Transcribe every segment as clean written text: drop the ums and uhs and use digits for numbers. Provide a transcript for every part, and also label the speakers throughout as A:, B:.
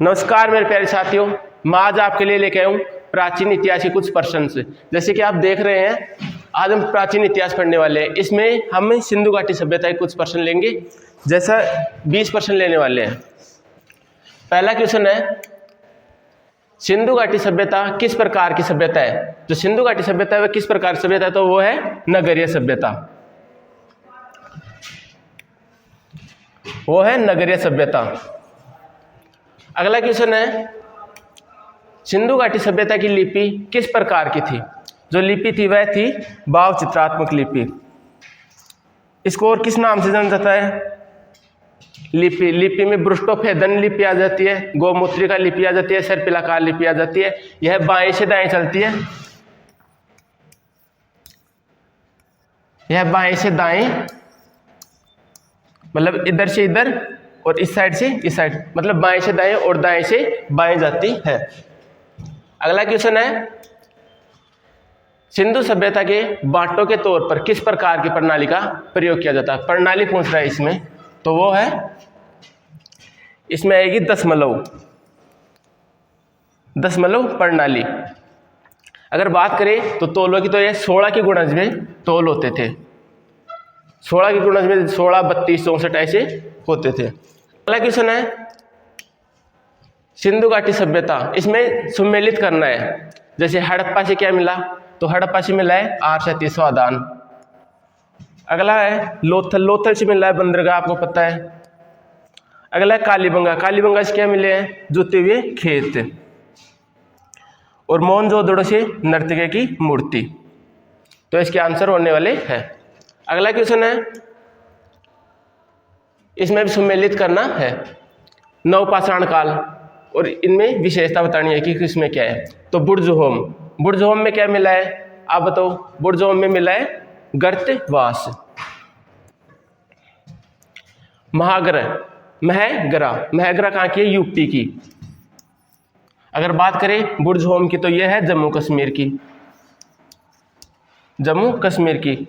A: नमस्कार मेरे प्यारे साथियों, मैं आज आपके लिए लेके आया हूँ प्राचीन इतिहास के कुछ प्रश्न। जैसे कि आप देख रहे हैं, आज हम प्राचीन इतिहास पढ़ने वाले हैं। इसमें हम सिंधु घाटी सभ्यता के कुछ प्रश्न लेंगे, जैसा 20 प्रश्न लेने वाले हैं। पहला क्वेश्चन है, सिंधु घाटी सभ्यता किस प्रकार की सभ्यता है? जो सिंधु घाटी सभ्यता है वह किस प्रकार की सभ्यता है? तो वो है नगरीय सभ्यता। वो है नगरीय सभ्यता। अगला क्वेश्चन है, सिंधु घाटी सभ्यता की लिपि किस प्रकार की थी? जो लिपि थी वह थी भाव चित्रात्मक लिपि। इसको और किस नाम से जाना जाता है? लिपि में बृष्टोभेदन लिपि आ जाती है, गोमूत्रिका लिपि आ जाती है, सर्पिलाकार लिपि आ जाती है। यह बाएं से दाएं चलती है। यह बाएं से दाएं मतलब इधर से इधर और इस साइड से इस साइड, मतलब बाएं से दाएं और दाएं से बाएं जाती है। अगला क्वेश्चन है, सिंधु सभ्यता के बांटों के तौर पर किस प्रकार की प्रणाली का प्रयोग किया जाता है? प्रणाली पूछ रहा है इसमें, तो वो है, इसमें आएगी दशमलव प्रणाली। अगर बात करें तो तोलों की, तो ये 16 के गुणज में तोल होते थे। 16 के गुणज में 16, 32, 64 ऐसे होते थे। अगला क्वेश्चन है, सिंधु घाटी सभ्यता, इसमें सुमेलित करना है। जैसे हड़प्पा से क्या मिला? तो हड़प्पा से मिला है आर्य स्वादान। अगला है लोथल से मिला है बंदरगाह, आपको पता है। अगला है कालीबंगा से क्या मिले हैं? जुते हुए खेत। और मोहनजोदड़ो से नर्तकी की मूर्ति। तो इसके आंसर होने वाले हैं। अगला क्वेश्चन है, इसमें भी सुमेलित करना है। नवपाषाण काल, और इनमें विशेषता बतानी है कि इसमें क्या है। तो बुर्जहोम में क्या मिला है? आप बताओ। बुर्जहोम में मिला है गर्तवास। महगरा कहाँ की है? यूपी की। अगर बात करें बुर्जहोम की, तो यह है जम्मू कश्मीर की।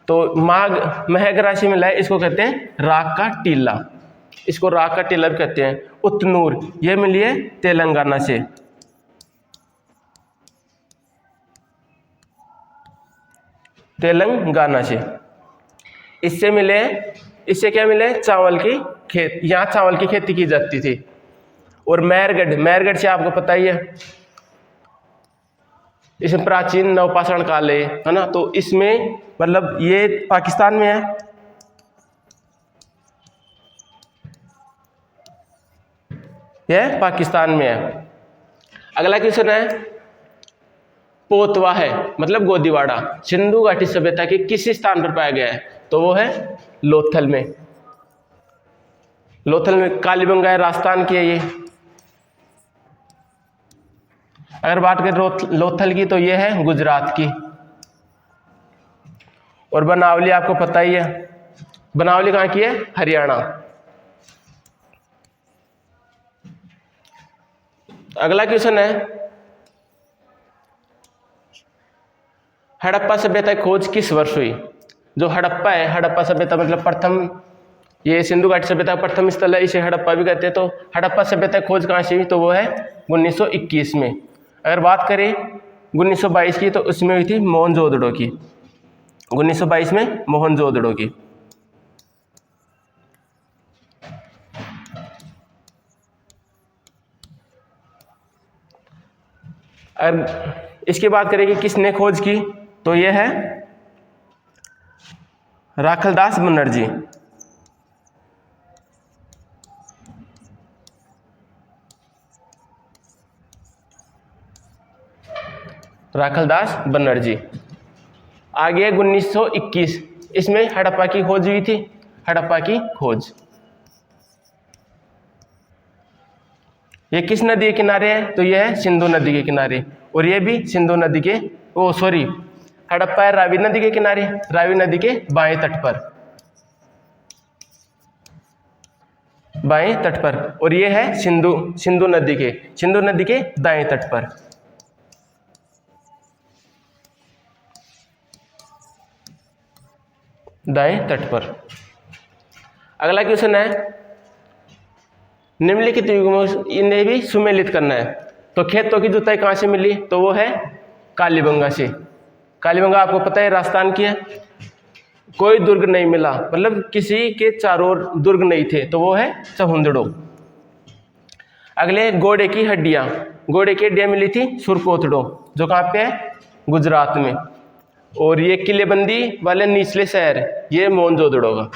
A: तो महगरा से मिला है, इसको कहते हैं राग का टीला। इसको राग का टीला भी कहते हैं। उतनूर, यह मिली है तेलंगाना से। इससे क्या मिले? चावल की खेत। यहाँ चावल की खेती की जाती थी। और मेहरगढ़ से आपको पता ही है, इसमें प्राचीन नवपाषाण काल है ना। तो इसमें मतलब ये पाकिस्तान में है। यह पाकिस्तान में है। अगला क्वेश्चन है, पोतवा है मतलब गोदीवाड़ा, सिंधु घाटी सभ्यता के किस स्थान पर पाया गया है? तो वो है लोथल में। कालीबंगा है, राजस्थान की है ये। अगर बात करें लोथल की, तो ये है गुजरात की। और बनावली आपको पता ही है। बनावली कहाँ की है? हरियाणा। अगला क्वेश्चन है, हड़प्पा सभ्यता की खोज किस वर्ष हुई? जो हड़प्पा है, हड़प्पा सभ्यता मतलब प्रथम, ये सिंधु घाटी सभ्यता का प्रथम स्थल है, इसे हड़प्पा भी कहते हैं। तो हड़प्पा सभ्यता की खोज कहाँ से हुई? तो वो है 1921 में। अगर बात करें 1922 की, तो उसमें हुई थी मोहनजोदड़ो की। 1922 में मोहनजोदड़ो की। अगर इसकी बात करें कि किसने खोज की, तो यह है राखलदास बनर्जी। आगे 1921, इसमें हड़प्पा की खोज हुई थी। हड़प्पा की खोज ये किस नदी के किनारे है? तो यह है सिंधु नदी के किनारे। और ये भी सिंधु नदी के, हड़प्पा है रावी नदी के किनारे, रावी नदी के बाएं तट पर। और ये है सिंधु नदी के दाएं तट पर। अगला क्वेश्चन है, निम्नलिखित युगों इन्हें भी सुमेलित करना है। तो खेतों की जुताई कहाँ से मिली? तो वो है कालीबंगा से। कालीबंगा आपको पता है राजस्थान की है। कोई दुर्ग नहीं मिला, मतलब किसी के चारों ओर दुर्ग नहीं थे, तो वो है सहुंदड़ो। अगले घोड़े की हड्डियां, घोड़े की हड्डियां मिली थी सुरकोतड़ो, जो कहाँ पे है? गुजरात में। और ये किलेबंदी वाले निचले शहर, ये मोहनजोदड़ो का।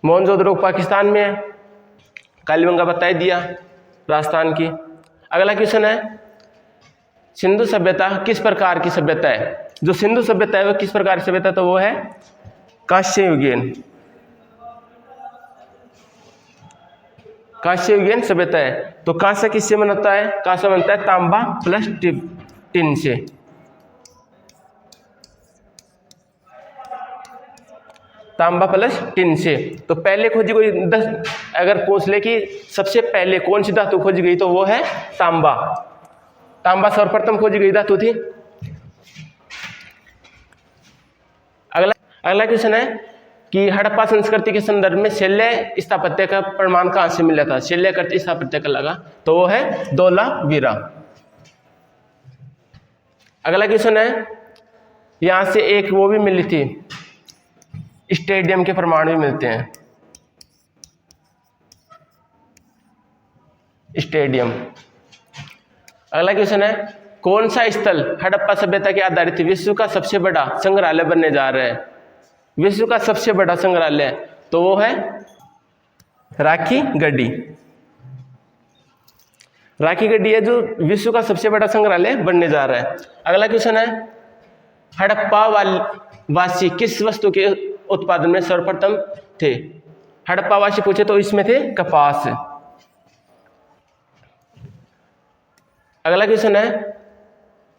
A: मोहनजोदड़ो पाकिस्तान में है, कालीबंगा बता ही दिया राजस्थान की। अगला क्वेश्चन है, सिंधु सभ्यता किस प्रकार की सभ्यता है? जो सिंधु सभ्यता है वो किस प्रकार की सभ्यता? तो वो है कांस्ययुगीन। कांस्ययुगीन सभ्यता है। तो कांस्य किससे बनता है? कांस्य बनता है तांबा प्लस टिन से। तांबा प्लस टिन से। तो पहले खोजी कोई 10 अगर पूछ ले कि सबसे पहले कौन सी धातु खोजी गई, तो वो है तांबा। तांबा सर्वप्रथम खोजी गई धातु थी। अगला क्वेश्चन है कि हड़प्पा संस्कृति के संदर्भ में शैल्य स्थापत्य का प्रमाण कहां से मिला था? शैल्य कृत स्थापत्य का लगा, तो वो है धोलावीरा। अगला क्वेश्चन है, यहां से एक वो भी मिली थी, स्टेडियम के प्रमाण भी मिलते हैं। स्टेडियम। अगला क्वेश्चन है, कौन सा स्थल हड़प्पा सभ्यता के आधारित विश्व का सबसे बड़ा संग्रहालय बनने जा रहा है? विश्व का सबसे बड़ा संग्रहालय, तो वो है राखी गढ़ी। राखी गढ़ी है जो विश्व का सबसे बड़ा संग्रहालय बनने जा रहा है। अगला क्वेश्चन है, हड़प्पा वासी किस वस्तु के उत्पादन में सर्वप्रथम थे? हड़प्पा वासी पूछे तो इसमें थे कपास। अगला क्वेश्चन है,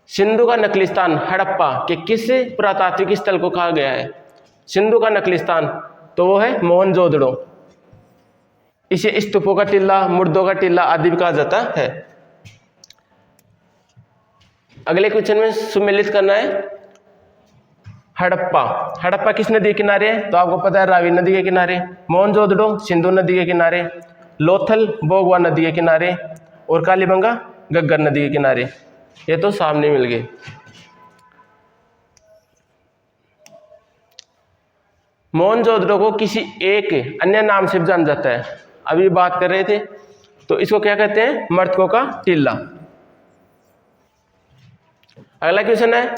A: सिंधु का नकली स्थान हड़प्पा के किस पुरातात्विक स्थल को कहा गया है? सिंधु का नकली स्थान, तो वो है मोहनजोदड़ो। इसे स्तूपों का टीला, मुर्दों का टीला आदि भी कहा जाता है। अगले क्वेश्चन में सुमेलित करना है हड़प्पा। हड़प्पा किस नदी के किनारे है? तो आपको पता है रावी नदी के किनारे। मोहनजोदड़ो सिंधु नदी के किनारे। लोथल बोगवा नदी के किनारे। और कालीबंगा घग्गर नदी के किनारे। ये तो सामने मिल गए। मोहनजोदड़ो को किसी एक अन्य नाम से भी जाना जाता है, अभी बात कर रहे थे। तो इसको क्या कहते हैं? मृतकों का टीला। अगला क्वेश्चन है,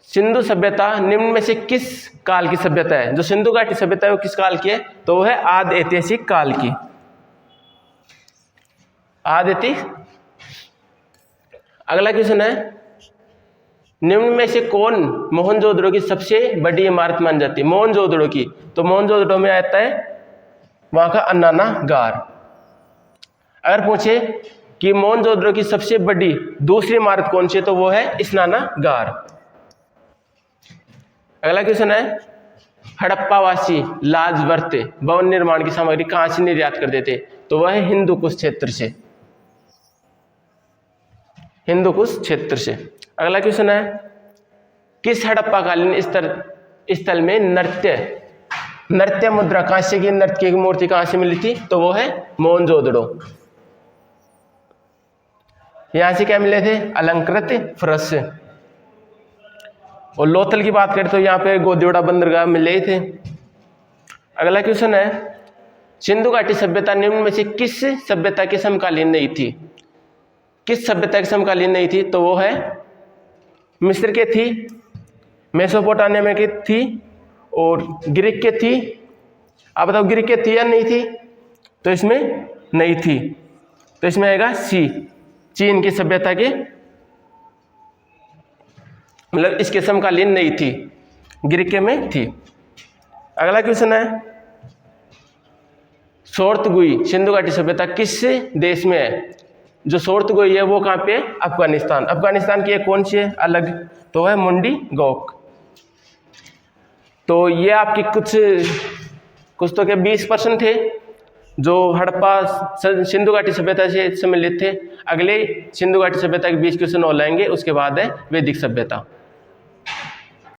A: सिंधु सभ्यता निम्न में से किस काल की सभ्यता है? जो सिंधु घाटी सभ्यता है वो किस काल की है? तो वो है आदि ऐतिहासिक काल की। आदि ऐतिहासिक। अगला क्वेश्चन है, निम्न में से कौन मोहनजोदड़ो की सबसे बड़ी इमारत मान जाती है? मोहनजोदड़ो की, तो मोहनजोदड़ो में आता है वहां का अन्नाना गार। अगर पूछे कि मोहनजोदड़ो की सबसे बड़ी दूसरी इमारत कौन सी है, तो वो है स्नाना गार। अगला क्वेश्चन है, हड़प्पावासी लाजवर्त भवन निर्माण की सामग्री कहां से निर्यात करते थे? तो वह है हिंदू कुश क्षेत्र से। हिंदू कुश क्षेत्र से। अगला क्वेश्चन है, किस हड़प्पाकालीन स्थल में नृत्य मुद्रा कांस्य की नृत्य की मूर्ति कहां से मिली थी? तो वो है मोहनजोदड़ो। यहां से क्या मिले थे? अलंकृत फरस। और लोथल की बात करें तो यहाँ पे गोदियोड़ा बंदरगाह मिले थे। अगला क्वेश्चन है, सिंधु घाटी सभ्यता निम्न में से किस सभ्यता के समकालीन नहीं थी? किस सभ्यता के समकालीन नहीं थी? तो वो है मिस्र के थी, मेसोपोटामिया में की थी और ग्रीक के थी। आप बताओ ग्रीक के थी या नहीं थी? तो इसमें नहीं थी, तो इसमें आएगा सी, चीन की सभ्यता के, मतलब इसके समकालीन नहीं थी, ग्रीक में थी। अगला क्वेश्चन है, सोर्तगुई सिंधु घाटी सभ्यता किस देश में है? जो सोर्तगुई है वो कहाँ पे है? अफगानिस्तान। अफगानिस्तान की एक कौन सी है अलग? तो है मुंडी गौक। तो ये आपकी कुछ तो क्या 20% थे जो हड़प्पा सिंधु घाटी सभ्यता से सम्मिलित थे। अगले सिंधु घाटी सभ्यता के 20 क्वेश्चन और लाएंगे, उसके बाद है वैदिक सभ्यता।